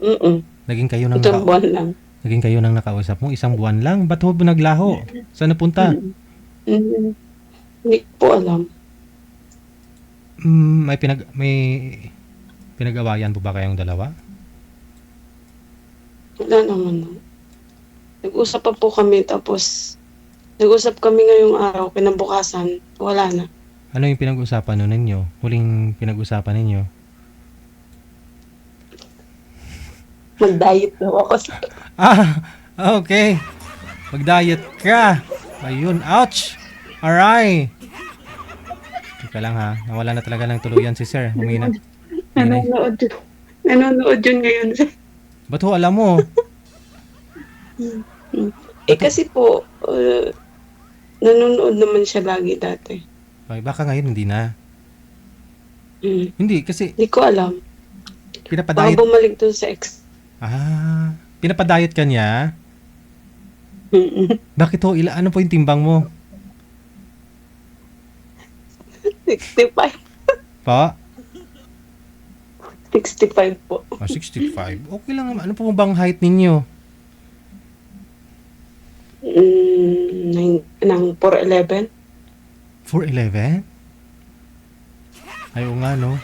Mm. Naging kayo nang Isang buwan lang. naging kayo nang nakausap mo? Isang buwan lang? Ba't ho naglaho? Saan napunta? Mm. Mm. Hindi ko po alam. May pinag-awayan po ba kayong dalawa? Wala naman. Nag-usap pa po kami tapos nag-usap kami ngayong araw, kinabukasan, wala na. Ano yung pinag-usapan nun ninyo? Huling pinag-usapan ninyo? Mag-diet daw ako. Ah, okay. Mag-diet ka. Ayun, ouch! Aray! Teka lang ha, nawala na talaga ng tuluyan si sir. Humina. Humina. Nanonood yun. Nanonood yun ngayon. Ba't ho alam mo? Kasi po, nanonood naman siya lagi dati. Ay, baka ngayon hindi na. Mm. Hindi, kasi Hindi ko alam. Baka pinapadiet. bumalik dun sa ex. Pinapadiet ka niya? Mm. Bakit ho? Ano po yung timbang mo? 65. Pa? 65 po. 65. Okay lang naman. Ano po bang height ninyo? Ng 4'11". 4'11"? Ay, oo nga no.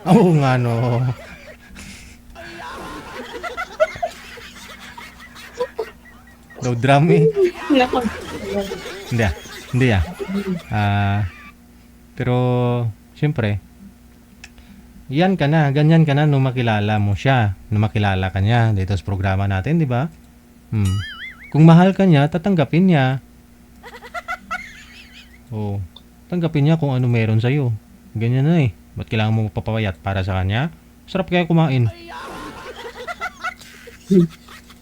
Oo nga no. Low drum eh. Nako. Hindi ah. Hindi ah. Pero, syempre, yan ka na, ganyan ka na nung makilala mo siya. Nung makilala ka niya dito sa programa natin, di ba? Kung mahal ka niya, tatanggapin niya. Oo. Tanggapin niya kung ano meron sa'yo. Ganyan na eh. Ba't kailangan mo magpapawayat para sa kanya? Sarap kaya kumain.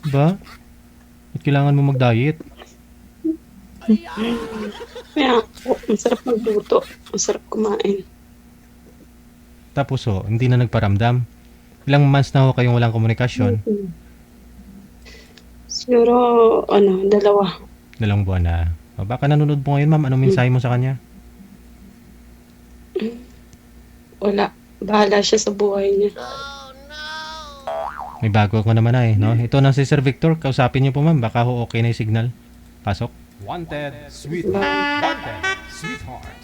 Diba? Ba't kailangan mo mag-diet? Kaya po, ang sarap magluto. Ang sarap kumain. Tapos hindi na nagparamdam. Ilang months na ho kayong walang komunikasyon? Siguro, 2. 2 buwan na. Baka nanonood po ngayon, ma'am. Anong mensahe mo sa kanya? Wala. Bahala siya sa buhay niya. May bago ako naman na eh, no? Ito na si Sir Victor. Kausapin niyo po, ma'am. Baka ho okay na yung signal. Pasok. Wanted, sweetheart. Wanted, sweetheart.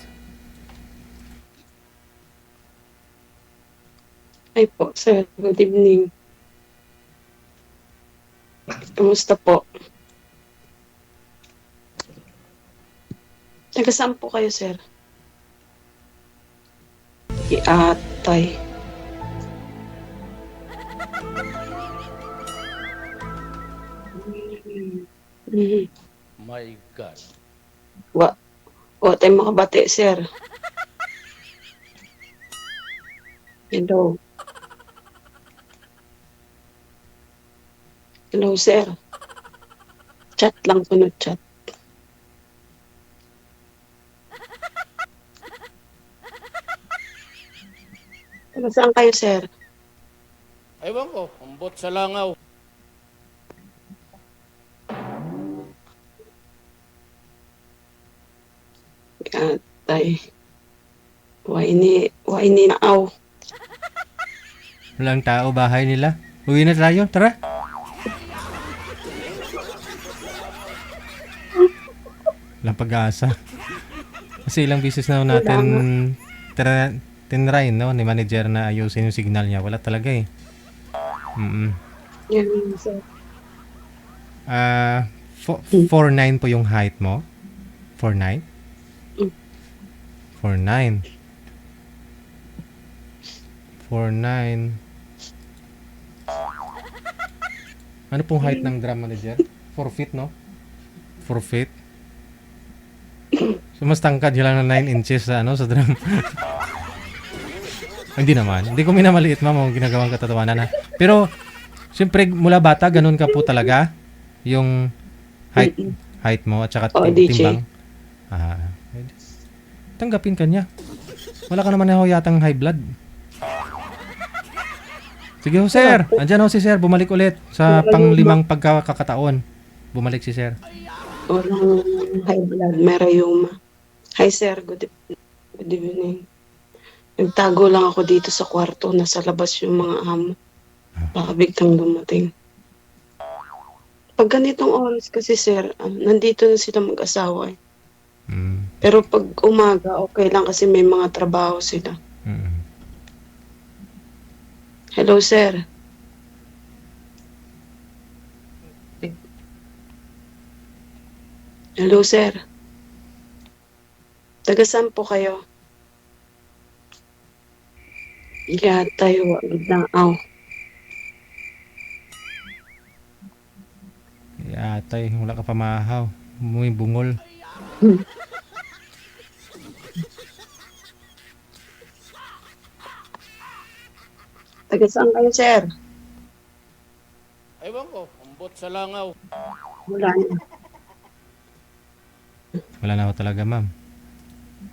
Ay po, sir. Good evening. Kumusta po? Taga saan po kayo, sir? Iatay. My God. Wa tayo makabati, sir. Hello. Hello, sir. Chat lang po na chat. Taga saan kayo, sir? Ewan ko, umbot sa langaw. Iatay. Wa ini naaw. Walang tao bahay nila. Uwi na tayo. Tara. Walang pag-asa. Kasi ilang beses na natin tinry, no? Ni manager na ayusin yung signal niya. Wala talaga eh. Yan, sir. 4'9" po yung height mo? 4'9"? 4'9". 4'9". Ano pong height ng drum manager? 4 feet, no? 4 feet? So, mas tangkad nyo lang na 9 inches sa, sa drum. Hindi naman. Hindi ko minamaliit, ma'am, ginagawang katatawanan na. Pero, siyempre, mula bata, ganun ka po talaga? Yung height mo at saka timbang? Tanggapin ka niya. Wala ka naman na yatang high blood. Sige ho, sir. Andyan ho si sir. Bumalik ulit sa pang-5 pagkakataon. Bumalik si sir. Walang high blood, merayuma. Hi, sir. Good evening. Nagtago lang ako dito sa kwarto. Nasa labas yung mga amo. Baka biglang dumating. Pag ganitong oras kasi sir, nandito na sila mag-asawa eh. Mm. Pero pag umaga, okay lang kasi may mga trabaho sila. Mm. Hello sir. Hello sir. Taga saan po kayo? Tayo, Mindanao. Atay, wala ka pamahaw. Muy bungol. Taga saan kayo sir? Ewan ko, ambot sa langaw. Wala na. Wala na ako talaga, ma'am.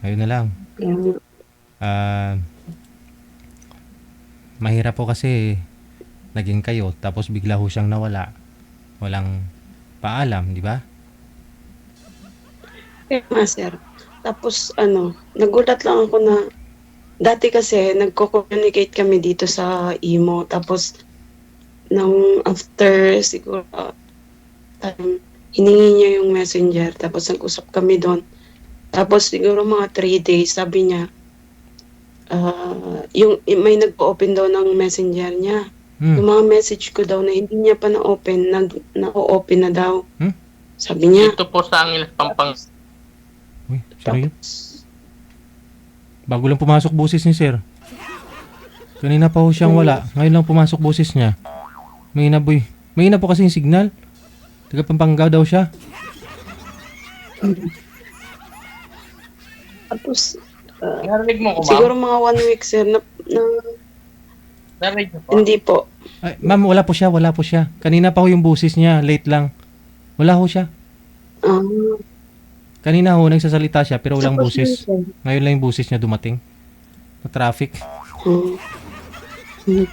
Ayun na lang. Kaya, Ah, mahirap po kasi naging kayo tapos bigla ho siyang nawala. Walang paalam, di ba? kaya nga sir. Tapos nagulat lang ako na dati kasi nagko-communicate kami dito sa imo. Tapos nung after siguro time, hiningi niya yung messenger. Tapos nag-usap kami doon. Tapos siguro mga 3 days, sabi niya, yung may nag-open daw ng messenger niya. Yung mga message ko daw na hindi niya pa na-open, na-open na daw. Sabi niya. Dito po sa Angeles, Pampanga. Uy, sino yun? Tapos, Bago lang pumasok boses ni sir. Kanina pa ho siyang wala. Ngayon lang pumasok boses niya. Mahina boy. Mahina po kasi yung signal. Taga Pampanga daw siya. tapos Narinig mo ko, ma'am? siguro mga 1 week sir na Narinig mo po? hindi po. Ay, ma'am, wala po siya, wala po siya. Kanina pa ho yung boses niya, late lang. Wala ho siya. Ah, Kanina ho, nagsasalita siya pero walang tapos boses. yun, sir. Ngayon lang yung boses niya dumating. Sa traffic. Hmm. Hmm.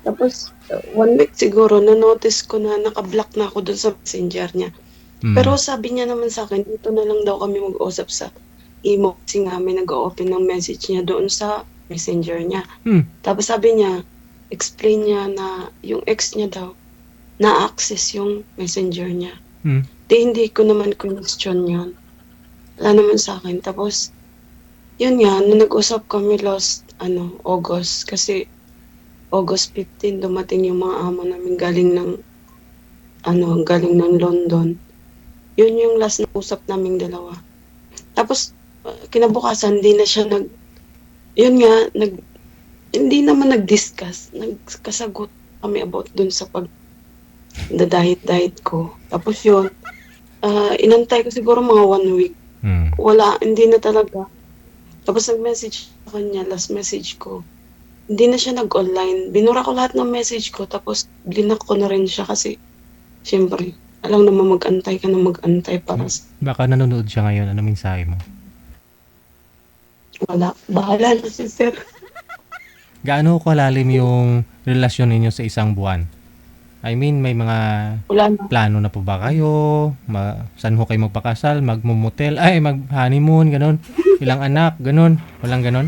Tapos 1 week siguro na-notice ko na naka-block na ako dun sa messenger niya. Mm. Pero sabi niya naman sa akin, dito na lang daw kami mag-usap sa imo kasi nga may nag-open ng message niya doon sa messenger niya. Tapos sabi niya, explain niya na yung ex niya daw, na-access yung messenger niya. Hindi ko naman question yun. Wala naman sa akin. Tapos, yun nga, nung nag-usap kami last, August, kasi August 15, dumating yung mga amo namin galing ng London. Yun yung last na usap naming dalawa. Tapos, kinabukasan, hindi naman nag-discuss. Nagkasagot kami about dun sa pag-diet ko. Tapos yun, inantay ko siguro mga 1 week. Wala, hindi na talaga. Tapos nag-message sa kanya, last message ko. Hindi na siya nag-online. Binura ko lahat ng message ko, tapos blinak ko na rin siya kasi, syempre, alam naman mag-antay ka na mag-antay para sa... Baka nanonood siya ngayon. Ano mensahe mo? Wala. Bahala na si sir. Gaano kalalim yung relasyon ninyo sa isang buwan? I mean, may mga Wala na. plano na po ba kayo? Saan ho kayo magpakasal? Magmumotel? Ay, mag-honeymoon? Ganon? Ilang anak? Ganon? Walang ganon?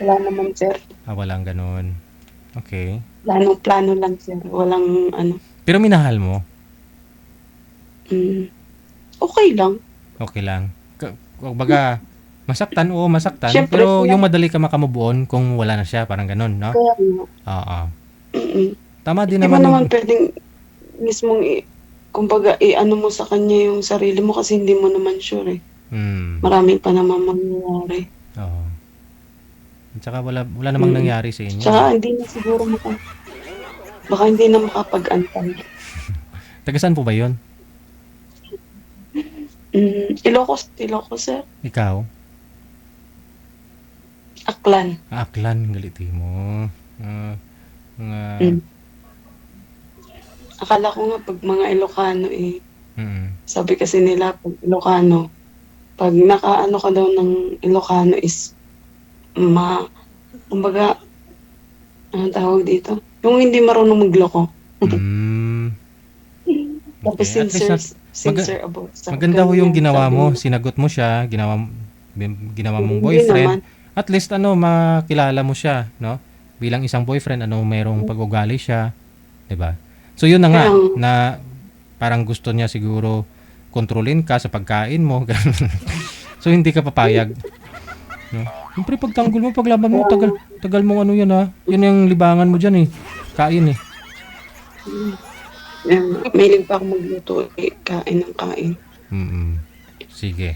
Wala naman, sir. Walang ganon. Okay. Plano lang, sir. Walang Pero minahal mo? Okay lang. Okay lang. Kumbaga, masaktan o masaktan. Siyempre, Pero wala. yung madali ka makamubuon kung wala na siya. Parang ganon, no? Kaya nga. Oo. Mm-mm. Tama din Di mo naman. naman pwedeng mismong kumbaga ano mo sa kanya yung sarili mo kasi hindi mo naman sure eh. Marami pa naman mangyayari. Oo. At saka wala namang nangyari sa inyo. Tsaka hindi na siguro baka hindi na makapag-antay. Taga saan po ba yun? Ilocos, sir. Ikaw? Aklan. Aklan, galiti mo. Mga... Akala ko nga pag mga Ilocano Mm. sabi kasi nila pag Ilocano, pag nakaano ka daw ng Ilocano is kumbaga, ano tawag dito? Yung hindi marunong magloko. Tapos Okay. At least sincere about sa maganda ho yung ganyan, ginawa sabi mo. niya. Sinagot mo siya, ginawa mong Hindi boyfriend. naman. at least makilala mo siya, no? Bilang isang boyfriend, merong pag-ugali siya, 'di ba? So yun na nga Kaya- na parang gusto niya siguro kontrolin ka sa pagkain mo. ganun. So hindi ka papayag, no? Siyempre pagtanggol mo, paglaban mo, tagal mo yan ha. Yun yung libangan mo diyan kain Mahilig pa ako magluto, kain ng kain. Sige.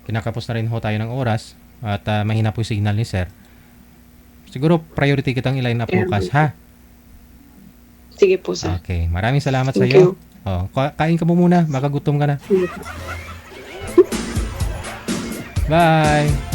Kinakapos na rin ho tayo ng oras at mahina po yung signal ni sir. Siguro priority kitang i-line up bukas, ha? Sige po, sir. Okay. Maraming salamat sa Thank iyo. Kain ka mo muna. Baka gutom ka na. you. Bye!